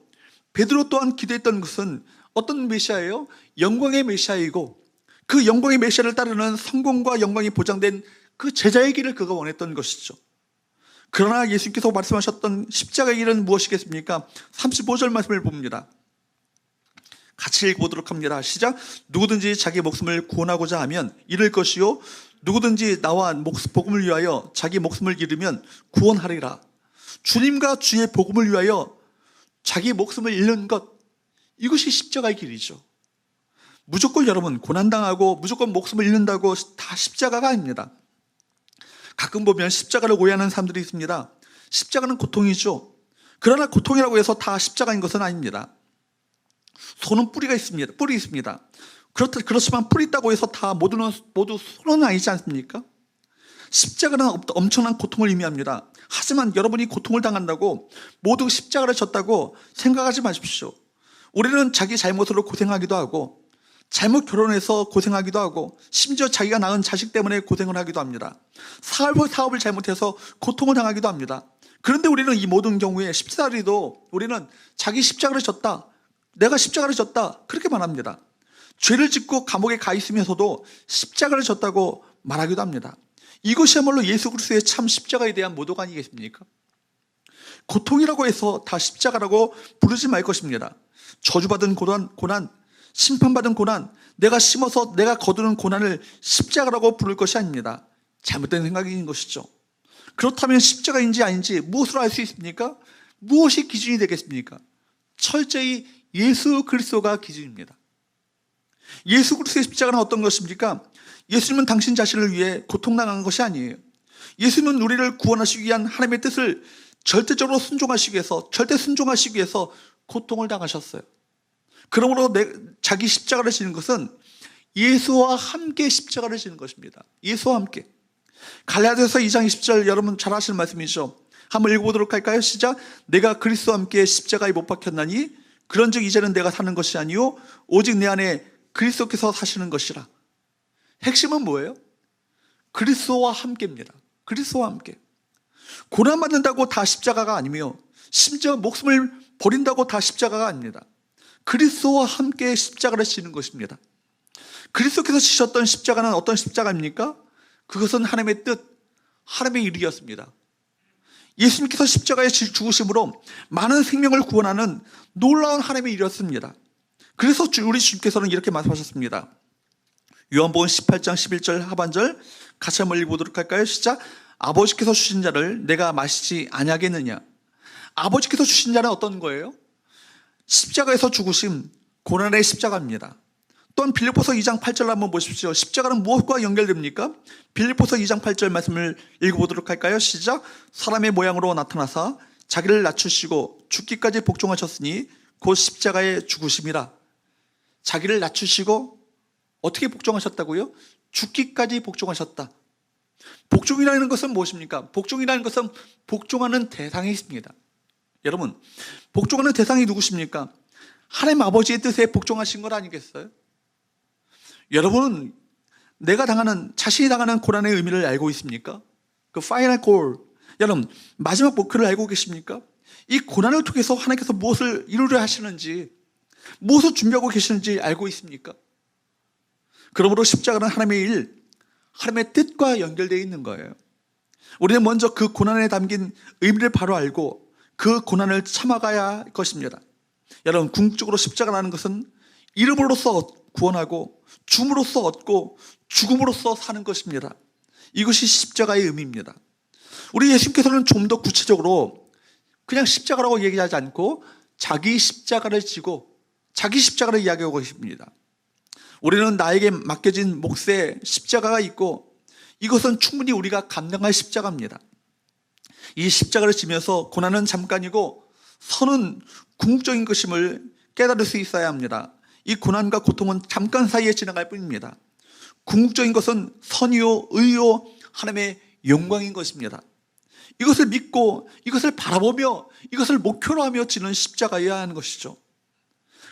베드로 또한 기대했던 것은 어떤 메시아예요? 영광의 메시아이고 그 영광의 메시아를 따르는 성공과 영광이 보장된 그 제자의 길을 그가 원했던 것이죠. 그러나 예수님께서 말씀하셨던 십자가의 길은 무엇이겠습니까? 35절 말씀을 봅니다. 같이 읽어보도록 합니다. 시작. 누구든지 자기 목숨을 구원하고자 하면 잃을 것이요 누구든지 나와 복음을 위하여 자기 목숨을 잃으면 구원하리라. 주님과 주의 복음을 위하여 자기 목숨을 잃는 것, 이것이 십자가의 길이죠. 무조건 여러분 고난당하고 무조건 목숨을 잃는다고 다 십자가가 아닙니다. 가끔 보면 십자가를 오해하는 사람들이 있습니다. 십자가는 고통이죠. 그러나 고통이라고 해서 다 십자가인 것은 아닙니다. 소는 뿌리 있습니다. 그렇지만 뿌리 있다고 해서 다 모두 소는 아니지 않습니까? 십자가는 엄청난 고통을 의미합니다. 하지만 여러분이 고통을 당한다고 모두 십자가를 졌다고 생각하지 마십시오. 우리는 자기 잘못으로 고생하기도 하고 잘못 결혼해서 고생하기도 하고 심지어 자기가 낳은 자식 때문에 고생을 하기도 합니다. 사업을 잘못해서 고통을 당하기도 합니다. 그런데 우리는 이 모든 경우에 십자가리도 우리는 자기 십자가를 졌다, 내가 십자가를 졌다 그렇게 말합니다. 죄를 짓고 감옥에 가 있으면서도 십자가를 졌다고 말하기도 합니다. 이것이야말로 예수 그리스도의 참 십자가에 대한 모독 아니겠습니까? 고통이라고 해서 다 십자가라고 부르지 말 것입니다. 저주받은 고난, 심판받은 고난, 내가 심어서 내가 거두는 고난을 십자가라고 부를 것이 아닙니다. 잘못된 생각인 것이죠. 그렇다면 십자가인지 아닌지 무엇으로 알 수 있습니까? 무엇이 기준이 되겠습니까? 철저히 예수 그리스도가 기준입니다. 예수 그리스도의 십자가는 어떤 것입니까? 예수님은 당신 자신을 위해 고통당한 것이 아니에요. 예수님은 우리를 구원하시기 위한 하나님의 뜻을 절대적으로 순종하시기 위해서 고통을 당하셨어요. 그러므로 자기 십자가를 지는 것은 예수와 함께 십자가를 지는 것입니다. 예수와 함께. 갈라디아서 2장 20절 여러분 잘 아시는 말씀이죠. 한번 읽어보도록 할까요? 시작. 내가 그리스도와 함께 십자가에 못 박혔나니 그런즉 이제는 내가 사는 것이 아니요 오직 내 안에 그리스도께서 사시는 것이라. 핵심은 뭐예요? 그리스도와 함께입니다. 그리스도와 함께. 고난받는다고 다 십자가가 아니며 심지어 목숨을 버린다고 다 십자가가 아닙니다. 그리스도와 함께 십자가를 지는 것입니다. 그리스도께서 지셨던 십자가는 어떤 십자가입니까? 그것은 하나님의 뜻, 하나님의 일이었습니다. 예수님께서 십자가에 죽으심으로 많은 생명을 구원하는 놀라운 하나님의 일이었습니다. 그래서 우리 주님께서는 이렇게 말씀하셨습니다. 요한복음 18장 11절 하반절 같이 한번 읽어보도록 할까요? 시작. 아버지께서 주신 자를 내가 마시지 아니하겠느냐. 아버지께서 주신 자는 어떤 거예요? 십자가에서 죽으심, 고난의 십자가입니다. 또한 빌립보서 2장 8절 한번 보십시오. 십자가는 무엇과 연결됩니까? 빌립보서 2장 8절 말씀을 읽어보도록 할까요? 시작. 사람의 모양으로 나타나사 자기를 낮추시고 죽기까지 복종하셨으니 곧 십자가에 죽으심이라. 자기를 낮추시고 어떻게 복종하셨다고요? 죽기까지 복종하셨다. 복종이라는 것은 무엇입니까? 복종이라는 것은 복종하는 대상이 있습니다. 여러분, 복종하는 대상이 누구십니까? 하나님 아버지의 뜻에 복종하신 것 아니겠어요? 여러분은 자신이 당하는 고난의 의미를 알고 있습니까? 그 파이널 골, 여러분 마지막 목표를 알고 계십니까? 이 고난을 통해서 하나님께서 무엇을 이루려 하시는지, 무엇을 준비하고 계시는지 알고 있습니까? 그러므로 십자가는 하나님의 일, 하나님의 뜻과 연결되어 있는 거예요. 우리는 먼저 그 고난에 담긴 의미를 바로 알고 그 고난을 참아가야 할 것입니다. 여러분, 궁극적으로 십자가라는 것은 이름으로써 구원하고 죽음으로써 얻고 죽음으로써 사는 것입니다. 이것이 십자가의 의미입니다. 우리 예수님께서는 좀 더 구체적으로 그냥 십자가라고 얘기하지 않고 자기 십자가를 지고 자기 십자가를 이야기하고 계십니다. 우리는 나에게 맡겨진 몫에 십자가가 있고 이것은 충분히 우리가 감당할 십자가입니다. 이 십자가를 지면서 고난은 잠깐이고 선은 궁극적인 것임을 깨달을 수 있어야 합니다. 이 고난과 고통은 잠깐 사이에 지나갈 뿐입니다. 궁극적인 것은 선이요, 의요, 하나님의 영광인 것입니다. 이것을 믿고 이것을 바라보며 이것을 목표로 하며 지는 십자가여야 하는 것이죠.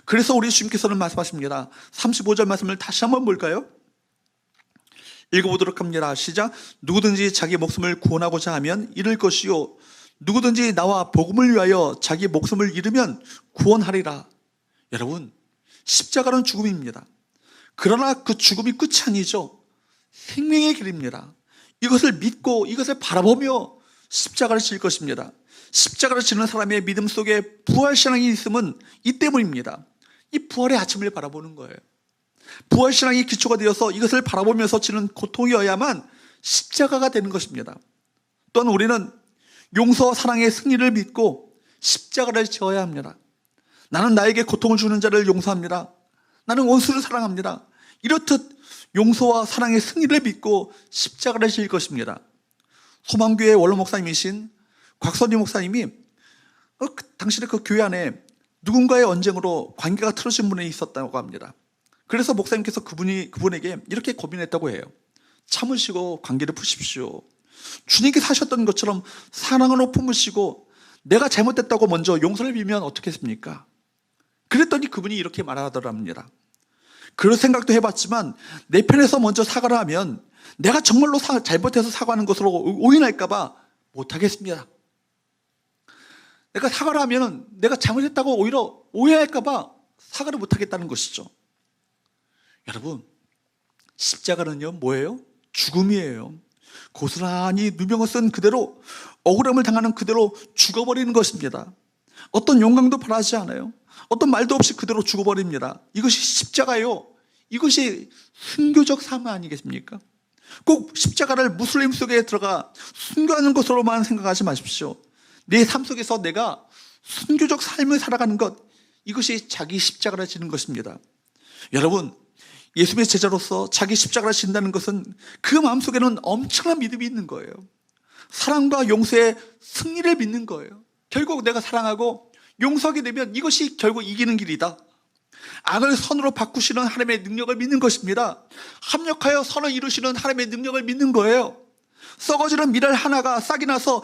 그래서 우리 주님께서는 말씀하십니다. 35절 말씀을 다시 한번 볼까요? 읽어보도록 합니다. 시작. 누구든지 자기 목숨을 구원하고자 하면 잃을 것이요, 누구든지 나와 복음을 위하여 자기 목숨을 잃으면 구원하리라. 여러분, 십자가는 죽음입니다. 그러나 그 죽음이 끝이 아니죠. 생명의 길입니다. 이것을 믿고 이것을 바라보며 십자가를 질 것입니다. 십자가를 지는 사람의 믿음 속에 부활신앙이 있음은 이 때문입니다. 이 부활의 아침을 바라보는 거예요. 부활신앙이 기초가 되어서 이것을 바라보면서 지는 고통이어야만 십자가가 되는 것입니다. 또한 우리는 용서와 사랑의 승리를 믿고 십자가를 지어야 합니다. 나는 나에게 고통을 주는 자를 용서합니다. 나는 원수를 사랑합니다. 이렇듯 용서와 사랑의 승리를 믿고 십자가를 지을 것입니다. 소망교회 원로 목사님이신 곽선희 목사님이 당신의 그 교회 안에 누군가의 언쟁으로 관계가 틀어진 분이 있었다고 합니다. 그래서 목사님께서 그분에게 이렇게 고민했다고 해요. 참으시고 관계를 푸십시오. 주님께서 하셨던 것처럼 사랑으로 품으시고 내가 잘못됐다고 먼저 용서를 빌면 어떻겠습니까? 그랬더니 그분이 이렇게 말하더랍니다. 그런 생각도 해봤지만 내 편에서 먼저 사과를 하면 내가 정말로 잘못해서 사과하는 것으로 오인할까 봐 못하겠습니다. 내가 사과를 하면 내가 잘못했다고 오히려 오해할까 봐 사과를 못하겠다는 것이죠. 여러분, 십자가는요 뭐예요? 죽음이에요. 고스란히 누명을 쓴 그대로, 억울함을 당하는 그대로 죽어버리는 것입니다. 어떤 영광도 바라지 않아요. 어떤 말도 없이 그대로 죽어버립니다. 이것이 십자가요, 이것이 순교적 삶 아니겠습니까? 꼭 십자가를 무슬림 속에 들어가 순교하는 것으로만 생각하지 마십시오. 내 삶 속에서 내가 순교적 삶을 살아가는 것, 이것이 자기 십자가를 지는 것입니다. 여러분, 예수님의 제자로서 자기 십자가를 진다는 것은 그 마음속에는 엄청난 믿음이 있는 거예요. 사랑과 용서의 승리를 믿는 거예요. 결국 내가 사랑하고 용서하게 되면 이것이 결국 이기는 길이다. 악을 선으로 바꾸시는 하나님의 능력을 믿는 것입니다. 합력하여 선을 이루시는 하나님의 능력을 믿는 거예요. 썩어지는 밀알 하나가 싹이 나서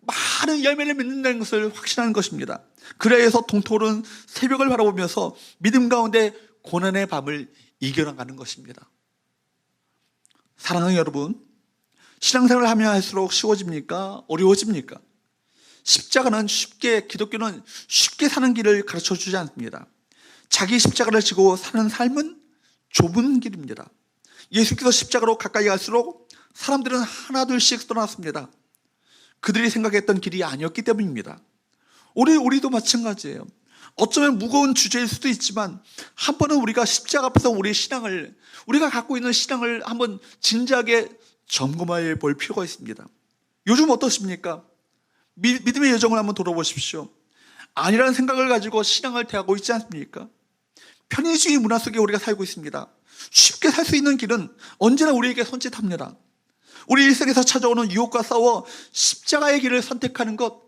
많은 열매를 맺는다는 것을 확신하는 것입니다. 그래서 동토른 새벽을 바라보면서 믿음 가운데 고난의 밤을 이겨나가는 것입니다. 사랑하는 여러분, 신앙생활을 하면 할수록 쉬워집니까? 어려워집니까? 십자가는 기독교는 쉽게 사는 길을 가르쳐 주지 않습니다. 자기 십자가를 지고 사는 삶은 좁은 길입니다. 예수께서 십자가로 가까이 갈수록 사람들은 하나둘씩 떠났습니다. 그들이 생각했던 길이 아니었기 때문입니다. 우리도 마찬가지예요. 어쩌면 무거운 주제일 수도 있지만 한 번은 우리가 십자가 앞에서 우리가 갖고 있는 신앙을 한번 진지하게 점검해 볼 필요가 있습니다. 요즘 어떻습니까? 믿음의 여정을 한번 돌아보십시오. 아니라는 생각을 가지고 신앙을 대하고 있지 않습니까? 편의주의 문화 속에 우리가 살고 있습니다. 쉽게 살 수 있는 길은 언제나 우리에게 손짓합니다. 우리 일생에서 찾아오는 유혹과 싸워 십자가의 길을 선택하는 것,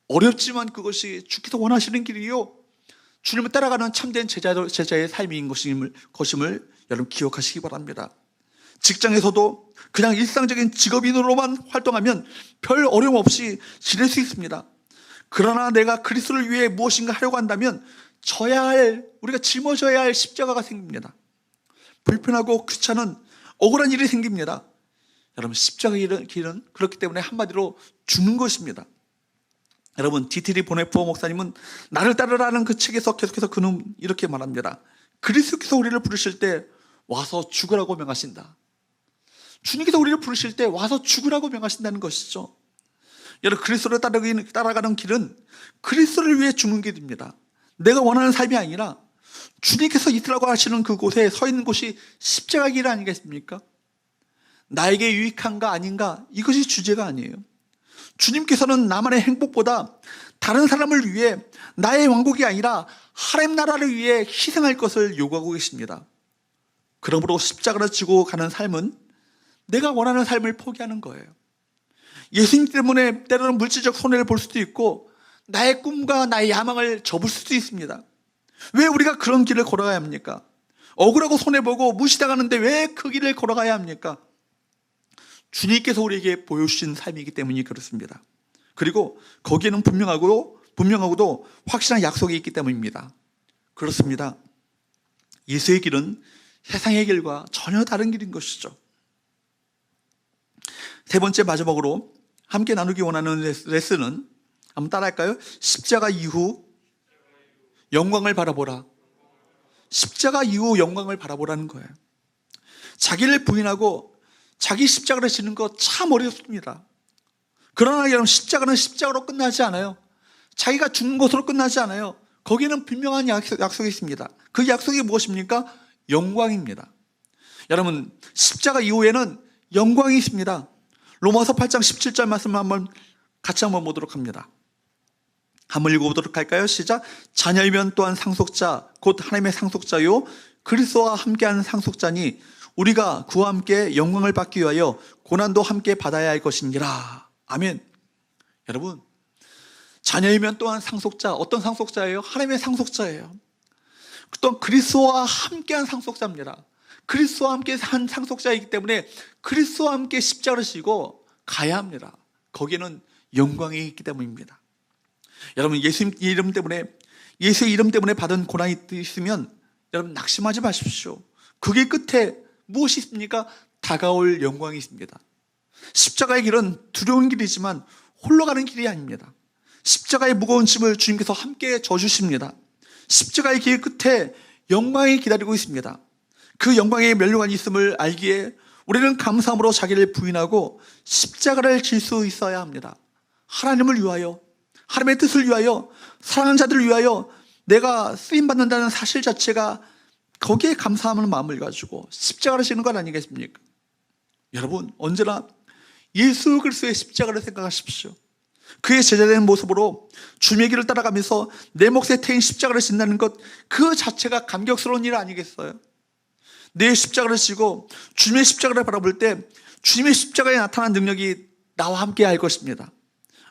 어렵지만 그것이 주께서 원하시는 길이요, 주님을 따라가는 참된 제자의 삶인 것임을 여러분 기억하시기 바랍니다. 직장에서도 그냥 일상적인 직업인으로만 활동하면 별 어려움 없이 지낼 수 있습니다. 그러나 내가 그리스도를 위해 무엇인가 하려고 한다면 우리가 짊어져야 할 십자가가 생깁니다. 불편하고 귀찮은 억울한 일이 생깁니다. 여러분, 십자가의 길은 그렇기 때문에 한마디로 죽는 것입니다. 여러분, 디트리 보네포 목사님은 나를 따르라는 그 책에서 계속해서 그는 이렇게 말합니다. 그리스도께서 우리를 부르실 때 와서 죽으라고 명하신다. 주님께서 우리를 부르실 때 와서 죽으라고 명하신다는 것이죠. 여러분, 그리스도를 따라가는 길은 그리스도를 위해 죽는 길입니다. 내가 원하는 삶이 아니라 주님께서 있으라고 하시는 그곳에 서 있는 곳이 십자가 길 아니겠습니까? 나에게 유익한가 아닌가, 이것이 주제가 아니에요. 주님께서는 나만의 행복보다 다른 사람을 위해 나의 왕국이 아니라 하나님 나라를 위해 희생할 것을 요구하고 계십니다. 그러므로 십자가를 지고 가는 삶은 내가 원하는 삶을 포기하는 거예요. 예수님 때문에 때로는 물질적 손해를 볼 수도 있고 나의 꿈과 나의 야망을 접을 수도 있습니다. 왜 우리가 그런 길을 걸어가야 합니까? 억울하고 손해보고 무시당하는데 왜 그 길을 걸어가야 합니까? 주님께서 우리에게 보여주신 삶이기 때문이 그렇습니다. 그리고 거기에는 분명하고도 확실한 약속이 있기 때문입니다. 그렇습니다. 예수의 길은 세상의 길과 전혀 다른 길인 것이죠. 세 번째, 마지막으로 함께 나누기 원하는 레슨은 한번 따라할까요? 십자가 이후 영광을 바라보라. 십자가 이후 영광을 바라보라는 거예요. 자기를 부인하고 자기 십자가를 지는 거 참 어렵습니다. 그러나 여러분, 십자가는 십자가로 끝나지 않아요. 자기가 죽는 것으로 끝나지 않아요. 거기에는 분명한 약속이 있습니다. 그 약속이 무엇입니까? 영광입니다. 여러분, 십자가 이후에는 영광이 있습니다. 로마서 8장 17절 말씀을 같이 한번 보도록 합니다. 한번 읽어보도록 할까요? 시작. 자녀이면 또한 상속자, 곧 하나님의 상속자요 그리스도와 함께하는 상속자니 우리가 그와 함께 영광을 받기 위하여 고난도 함께 받아야 할 것이니라. 아멘. 여러분, 자녀이면 또한 상속자, 어떤 상속자예요? 하나님의 상속자예요. 또 그리스도와 함께한 상속자입니다. 그리스도와 함께 한 상속자이기 때문에 그리스도와 함께 십자가를 지고 가야 합니다. 거기에는 영광이 있기 때문입니다. 여러분, 예수의 이름 때문에 받은 고난이 있으면 여러분 낙심하지 마십시오. 그게 끝에 무엇이 있습니까? 다가올 영광이 있습니다. 십자가의 길은 두려운 길이지만 홀로 가는 길이 아닙니다. 십자가의 무거운 짐을 주님께서 함께 져주십니다. 십자가의 길 끝에 영광이 기다리고 있습니다. 그 영광의 면류관이 있음을 알기에 우리는 감사함으로 자기를 부인하고 십자가를 질 수 있어야 합니다. 하나님을 위하여, 하나님의 뜻을 위하여, 사랑하는 자들을 위하여 내가 쓰임받는다는 사실 자체가 거기에 감사하는 마음을 가지고 십자가를 지는 것 아니겠습니까? 여러분, 언제나 예수 그리스도의 십자가를 생각하십시오. 그의 제자된 모습으로 주님의 길을 따라가면서 내 몫에 태인 십자가를 진다는 것, 그 자체가 감격스러운 일 아니겠어요? 내 십자가를 지고 주님의 십자가를 바라볼 때 주님의 십자가에 나타난 능력이 나와 함께 할 것입니다.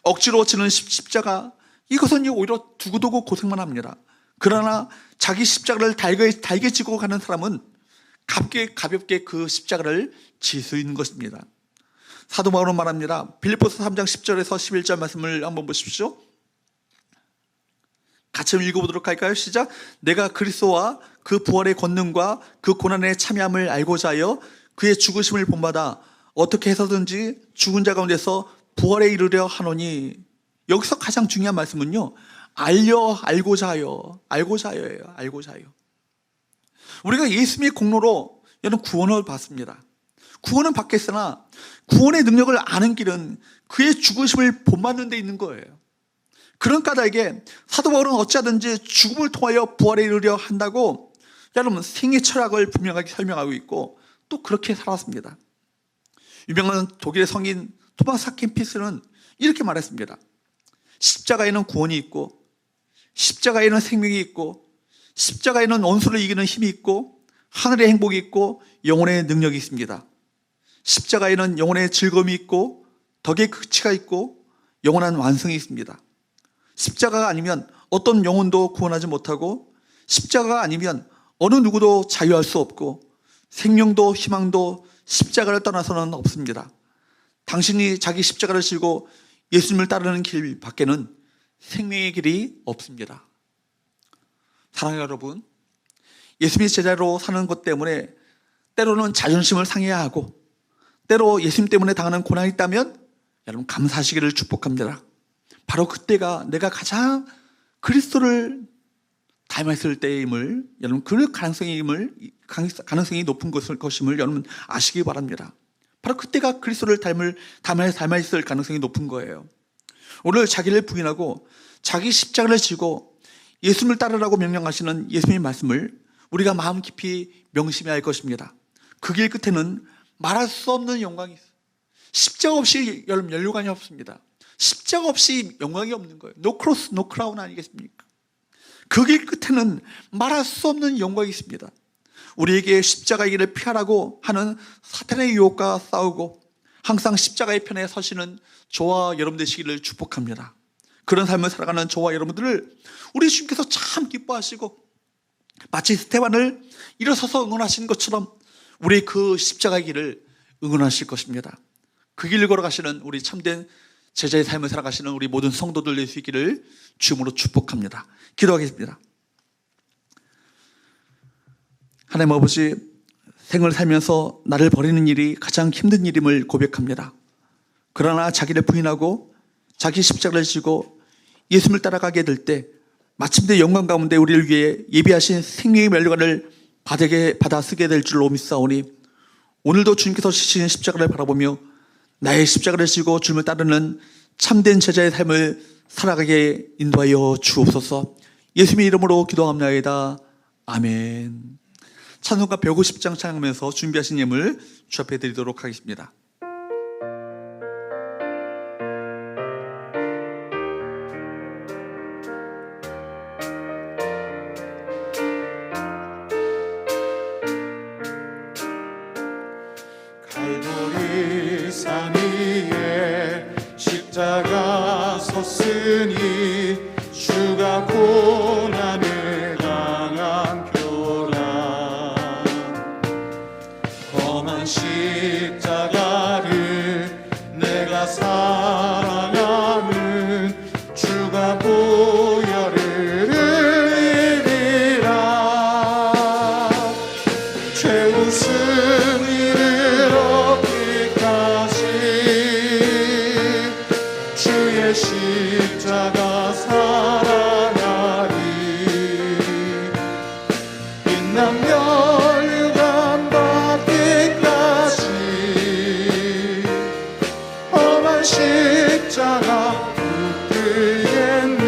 억지로 지는 십자가, 이것은 오히려 두고두고 고생만 합니다. 그러나 자기 십자가를 달게 지고 가는 사람은 가볍게 그 십자가를 질 수 있는 것입니다. 사도 바울은 말합니다. 빌립보서 3장 10절에서 11절 말씀을 한번 보십시오. 같이 읽어보도록 할까요? 시작. 내가 그리스도와 그 부활의 권능과 그 고난에 참여함을 알고자 하여 그의 죽으심을 본받아 어떻게 해서든지 죽은 자 가운데서 부활에 이르려 하노니. 여기서 가장 중요한 말씀은요, 알고자 하여예요. 알고자 하여. 우리가 예수님의 공로로 여러분 구원을 받습니다. 구원은 받겠으나 구원의 능력을 아는 길은 그의 죽으심을 본받는 데 있는 거예요. 그런 까닭에 사도 바울은 어찌하든지 죽음을 통하여 부활에 이르려 한다고 여러분 생애 철학을 분명하게 설명하고 있고 또 그렇게 살았습니다. 유명한 독일의 성인 토마스 아켄피스는 이렇게 말했습니다. 십자가에는 구원이 있고, 십자가에는 생명이 있고, 십자가에는 원수를 이기는 힘이 있고, 하늘의 행복이 있고, 영혼의 능력이 있습니다. 십자가에는 영혼의 즐거움이 있고, 덕의 극치가 있고, 영원한 완성이 있습니다. 십자가가 아니면 어떤 영혼도 구원하지 못하고, 십자가가 아니면 어느 누구도 자유할 수 없고, 생명도 희망도 십자가를 떠나서는 없습니다. 당신이 자기 십자가를 지고 예수님을 따르는 길 밖에는 생명의 길이 없습니다. 사랑하는 여러분, 예수님의 제자로 사는 것 때문에 때로는 자존심을 상해야 하고, 때로 예수님 때문에 당하는 고난이 있다면 여러분 감사하시기를 축복합니다. 바로 그때가 내가 가장 그리스도를 닮았을 때임을, 여러분 그 가능성이 높은 것임을 여러분 아시기 바랍니다. 바로 그때가 그리스도를 닮았을 가능성이 높은 거예요. 오늘 자기를 부인하고 자기 십자가를 지고 예수님을 따르라고 명령하시는 예수님의 말씀을 우리가 마음 깊이 명심해야 할 것입니다. 그 길 끝에는 말할 수 없는 영광이 있어요. 십자가 없이 여러분 연료관이 없습니다. 십자가 없이 영광이 없는 거예요. No cross, no crown 아니겠습니까? 그 길 끝에는 말할 수 없는 영광이 있습니다. 우리에게 십자가의 길을 피하라고 하는 사탄의 유혹과 싸우고 항상 십자가의 편에 서시는 저와 여러분 되시기를 축복합니다. 그런 삶을 살아가는 저와 여러분들을 우리 주님께서 참 기뻐하시고, 마치 스테반을 일어서서 응원하신 것처럼 우리 그 십자가의 길을 응원하실 것입니다. 그 길을 걸어가시는 우리 참된 제자의 삶을 살아가시는 우리 모든 성도들 될 수 있기를 주님으로 축복합니다. 기도하겠습니다. 하나님 아버지, 생을 살면서 나를 버리는 일이 가장 힘든 일임을 고백합니다. 그러나 자기를 부인하고 자기 십자가를 지고 예수님을 따라가게 될 때 마침내 영광 가운데 우리를 위해 예비하신 생명의 면류관을 받아 쓰게 될 줄로 믿사오니, 오늘도 주님께서 지신 십자가를 바라보며 나의 십자가를 지고 주님을 따르는 참된 제자의 삶을 살아가게 인도하여 주옵소서. 예수님의 이름으로 기도합나이다. 아멘. 찬송가 150장 찬양하면서 준비하신 예물 주 앞에 드리도록 하겠습니다. 갈보리 산 위에 십자가 섰으니 주가 고난을 당한 표라. 험한 십자가를 내가 사랑하는 주가 보혈을 흘리리라. 최우승 주의 십자가 사랑하리. 빛난 멸류관 받기까지 험한 십자가 붙들겠네.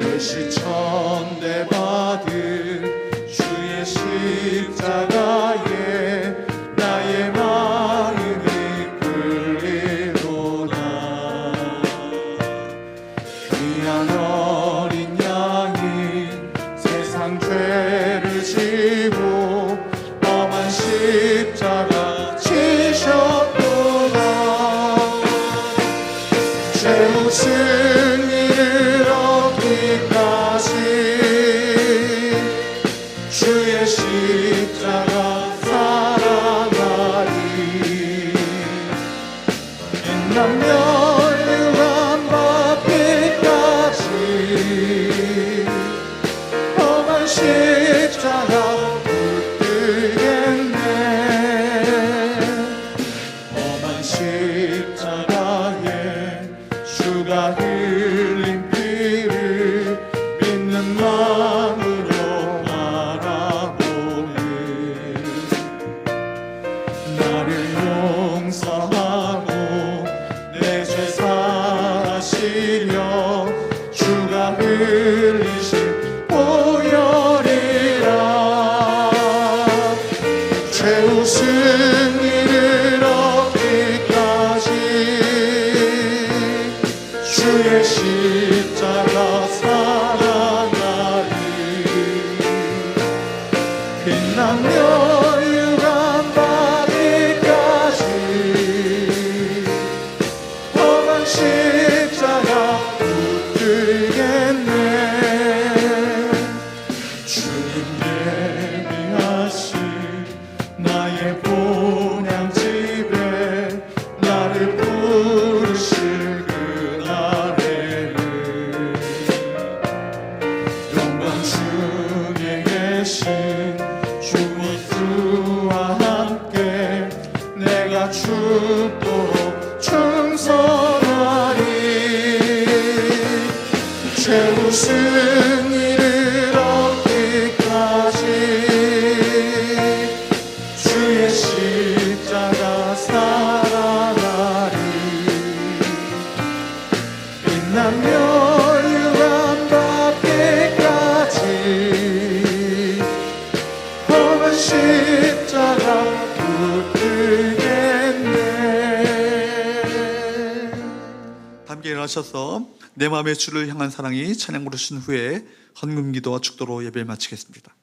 멸시천대 받은 주의 십자가에 나의 마음이 귀한 어린 양이 세상 죄를 지고 험한 십자가 지셨도다. 최후 승리를 얻기까지 주의 십자가 사랑하리. 빛난 멸류관 받기까지 험한 십자가 붙들겠네. 험한 십자가에 주가 흘린 피를 믿는 마음으로 바라보니 나를 용서하고 내 죄 사하시려 주가 흘리신 보혈이라. 최후 승리를 얻기까지 주의 십자가 사랑하리. 빛난 멸류관 받기까지 험한 십자가 죽도록 충성하리. 죄우승 이를 얻기까지 주의 십자가 살아가리. 빛나며 유감 받기까지 험한 십자가 붙들겠네. 함께 일어나셔서 내 마음의 주를 향한 사랑이 찬양 부르신 후에 헌금 기도와 축도로 예배를 마치겠습니다.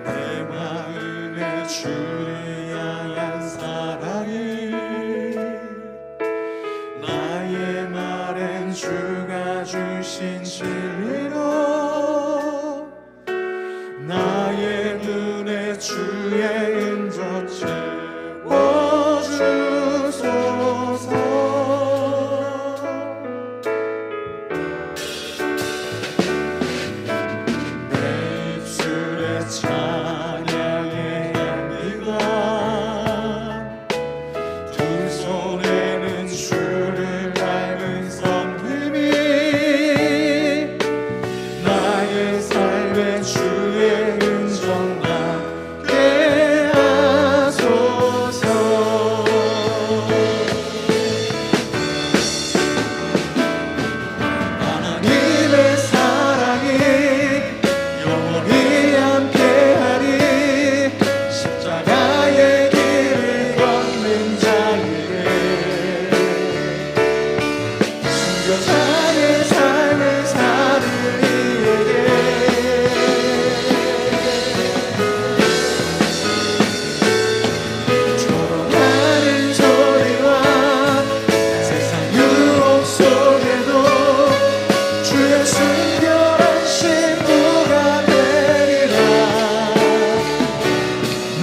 내 마음의 주를 향한 사랑이 나의 말엔 주가 주신 진리로 나의 눈에 주의 은저 채워주소서. 내 입술에 찬양의 향기가 두 손에는 주를 닮은 섬김이 나의 삶에 주의 은정 남게 하소서. 하나님의 사랑이 영원히 함께하리. 십자가의 길을 걷는 자에게 순교자의 삶을 사는 이에게 조롱하는 소리와 세상 유혹 속에도 주의 순결한 신부가 되리라.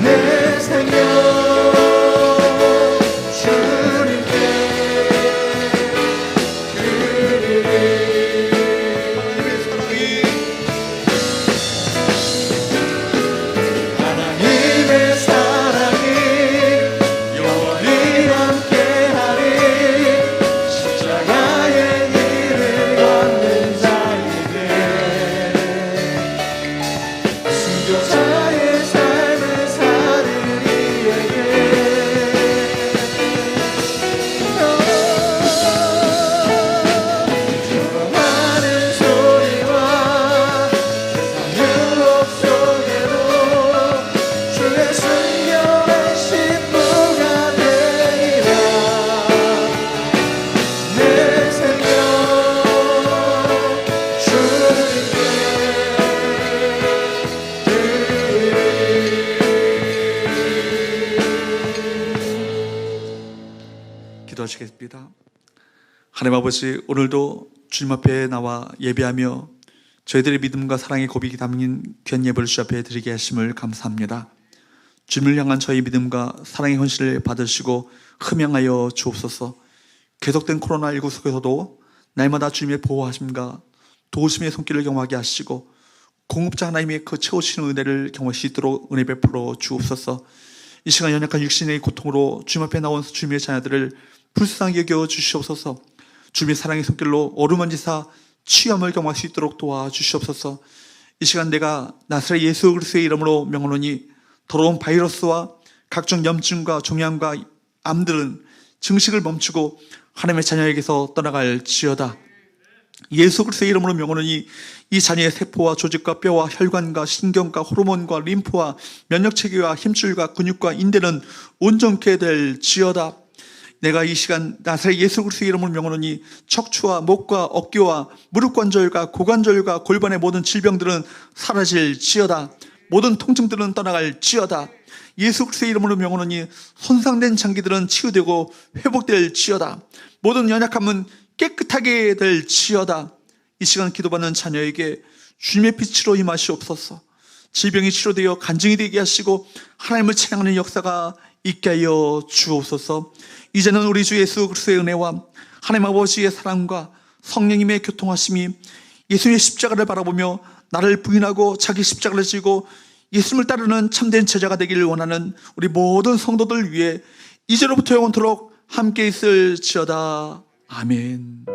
내 생명 주님께 하나님의 사랑이 영원히 함께하리. 십자가의 길을 걷는 자에게 순교자의 삶을 사는 이에게 조롱하는 소리와 세상 유혹 속에도 주의 순결한 신부가 되리라. 내 생명 주님께 기도하시겠습니다. 하나님 아버지, 오늘도 주님 앞에 나와 예배하며 저희들의 믿음과 사랑의 고백이 담긴 귀한 예배를 주 앞에 드리게 하심을 감사합니다. 주님을 향한 저희 믿음과 사랑의 헌신을 받으시고 흠양하여 주옵소서. 계속된 코로나19 속에서도 날마다 주님의 보호하심과 도우심의 손길을 경험하게 하시고 공급자 하나님의 그 채우시는 은혜를 경험할 수 있도록 은혜 베풀어 주옵소서. 이 시간 연약한 육신의 고통으로 주님 앞에 나온 주님의 자녀들을 불쌍히 여겨 주시옵소서. 주님의 사랑의 손길로 어루만지사 취함을 경험할 수 있도록 도와주시옵소서. 이 시간 내가 나사렛 예수 그리스도의 이름으로 명하노니 더러운 바이러스와 각종 염증과 종양과 암들은 증식을 멈추고 하나님의 자녀에게서 떠나갈지어다. 예수 그리스도의 이름으로 명하노니 이 자녀의 세포와 조직과 뼈와 혈관과 신경과 호르몬과 림프와 면역체계와 힘줄과 근육과 인대는 온전케 될지어다. 내가 이 시간 나사렛 예수 그리스도의 이름으로 명하노니 척추와 목과 어깨와 무릎 관절과 고관절과 골반의 모든 질병들은 사라질지어다. 모든 통증들은 떠나갈지어다. 예수 그리스도의 이름으로 명하노니 손상된 장기들은 치유되고 회복될지어다. 모든 연약함은 깨끗하게 될지어다. 이 시간 기도받는 자녀에게 주님의 빛으로 임하시옵소서. 질병이 치료되어 간증이 되게 하시고 하나님을 찬양하는 역사가 있게 하여 주옵소서. 이제는 우리 주 예수 그리스도의 은혜와 하나님 아버지의 사랑과 성령님의 교통하심이 예수님의 십자가를 바라보며 나를 부인하고 자기 십자가를 지고 예수님을 따르는 참된 제자가 되기를 원하는 우리 모든 성도들 위해 이제로부터 영원토록 함께 있을지어다. 아멘.